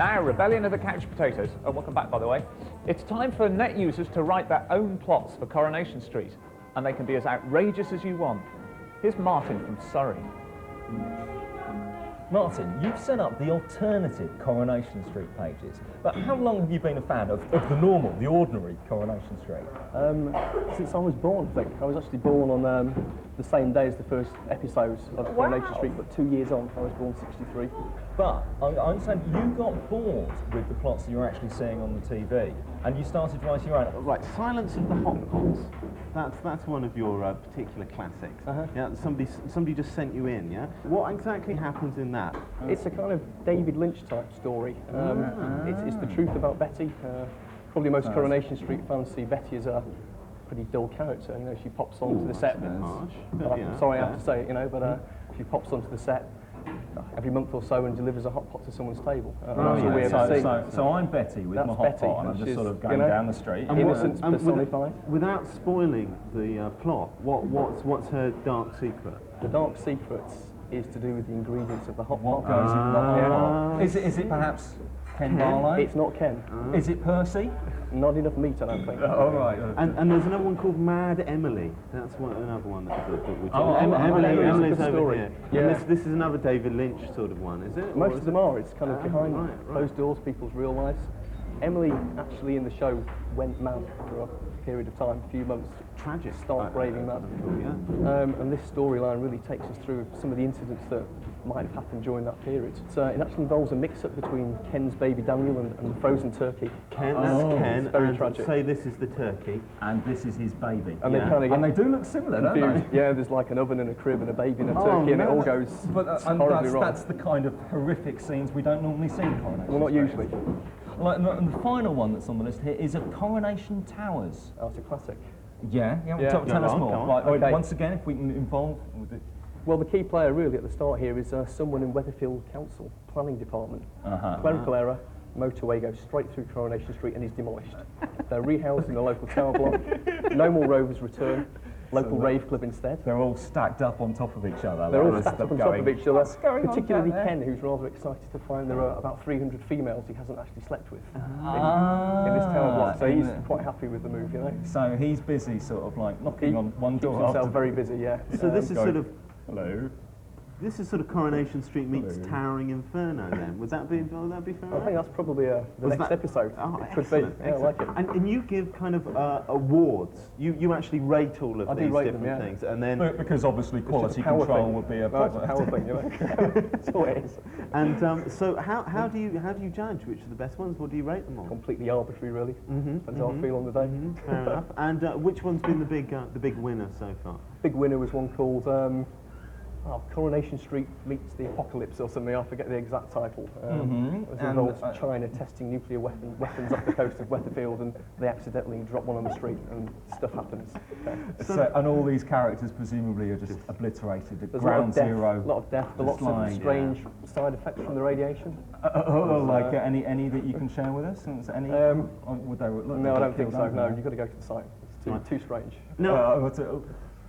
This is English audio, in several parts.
Now, Rebellion of the Couch Potatoes. Oh, welcome back, by the way. It's time for net users to write their own plots for Coronation Street, and they can be as outrageous as you want. Here's Martin from Surrey. Martin, you've set up the alternative Coronation Street pages, but how long have you been a fan of the normal, the ordinary Coronation Street? Since I was born, I think. I was actually born on the same day as the first episodes of Coronation Street, but 2 years on. I was born 63. But I understand you got bored with the plots that you were actually seeing on the TV, and you started writing your own. Right, Silence of the Hot Pots. That's one of your particular classics. Yeah, somebody just sent you in. Yeah. What exactly happens in that? It's a kind of David Lynch type story. It's the truth about Betty. Probably most Coronation Street fans see Betty as a pretty dull character. You know, she pops onto the set. Sorry, I have to say it. You know, but she pops onto the set every month or so and delivers a hot pot to someone's table. So I'm Betty with my hot pot, and I'm just sort of going down the street. Innocence personified. Without spoiling the plot, what's her dark secret? The dark secret is to do with the ingredients of the hot pot. What goes in the hot pot? Is it perhaps Ken Barlow? It's not Ken. Is it Percy? Not enough meat, I don't think. All right. And there's another one called Mad Emily. That's another one that we're Emily's over here. Yeah. And this is another David Lynch sort of one, is it? Most of them are. It's kind of behind closed doors, people's real lives. Emily actually in the show went mad for a period of time, a few months. Tragic. Stark raving mad. And this storyline really takes us through some of the incidents that might have happened during that period. So it actually involves a mix-up between Ken's baby Daniel and the frozen turkey. Ken, that's Ken. It's very tragic. Say this is the turkey. And this is his baby. And they kind of get and they do look similar, don't they? Yeah, there's like an oven and a crib and a baby and a turkey, and it all goes horribly wrong. That's the kind of horrific scenes we don't normally see in Coronation Well, not Street. usually. And the final one that's on the list here is at Coronation Towers. Oh, it's a classic. Yeah. Tell us more. Okay. Once again, if we can involve with it. Well, the key player really at the start here is someone in Weatherfield Council Planning Department. Clerical error, motorway goes straight through Coronation Street and is demolished. They're rehoused in the local tower block. No more rovers return. Local rave club instead. They're all stacked up on top of each other. They're all stacked up on top of each other. Particularly on Ken, who's rather excited to find there are about 300 females he hasn't actually slept with in this tower block. So he's quite happy with the move, you know. So he's busy, sort of like knocking on one door. Keeps himself very busy, yeah. So this is sort of. Hello. This is sort of Coronation Street meets Towering Inferno then. Would that be fair? I think that's probably the next episode. It could be. Yeah, I like it. And you give kind of awards. You actually rate all of these different things, and then because obviously quality control would be a problem. Power thing, you know. That's all it is. And so how do you judge which are the best ones? What do you rate them on? Completely arbitrary, really. Depends how I feel on the day. Fair enough. And which one's been the big winner so far? Big winner was one called Coronation Street Meets the Apocalypse or something. I forget the exact title. It involves China testing nuclear weapons off the coast of Weatherfield, and they accidentally drop one on the street and stuff happens. And all these characters presumably are just obliterated at There's ground A zero. lot of death, but lots of strange side effects from the radiation. Like any that you can share with us? Any? Would they look? No, I don't think so. No, you've got to go to the site. It's too strange.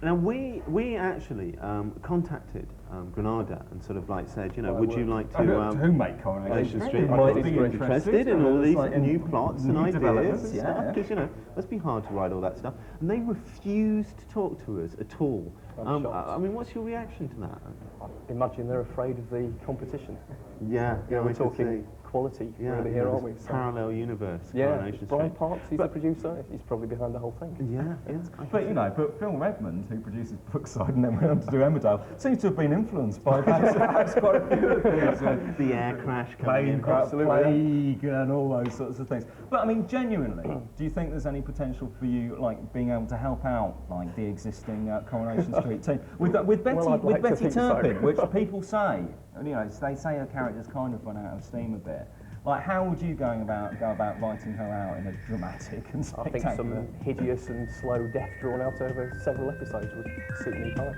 Now we actually contacted Granada and sort of like said, you know, would you like to who make Coronation Street? Might be be interested in all these new plots and ideas and stuff, yeah. because you know must be hard to write all that stuff, and they refused to talk to us at all. I mean, what's your reaction to that? I imagine they're afraid of the competition. Yeah, we're talking quality really here, aren't we? So parallel universe. Yeah, Brian Parks, he's the producer. He's probably behind the whole thing. Yeah. But Phil Redmond, who produces Brookside and then went on to do Emmerdale, seems to have been influenced by perhaps quite a few of these. The air crash, plane crash, plague, and all those sorts of things. But I mean, genuinely, do you think there's any potential for you, like, being able to help out, like, the existing Coronation Street team with Betty Turpin, which people say, you know, they say her character's kind of run out of steam a bit. Like, how would you go about writing her out in a dramatic and spectacular? I think some hideous and slow death drawn out over several episodes would suit me fine.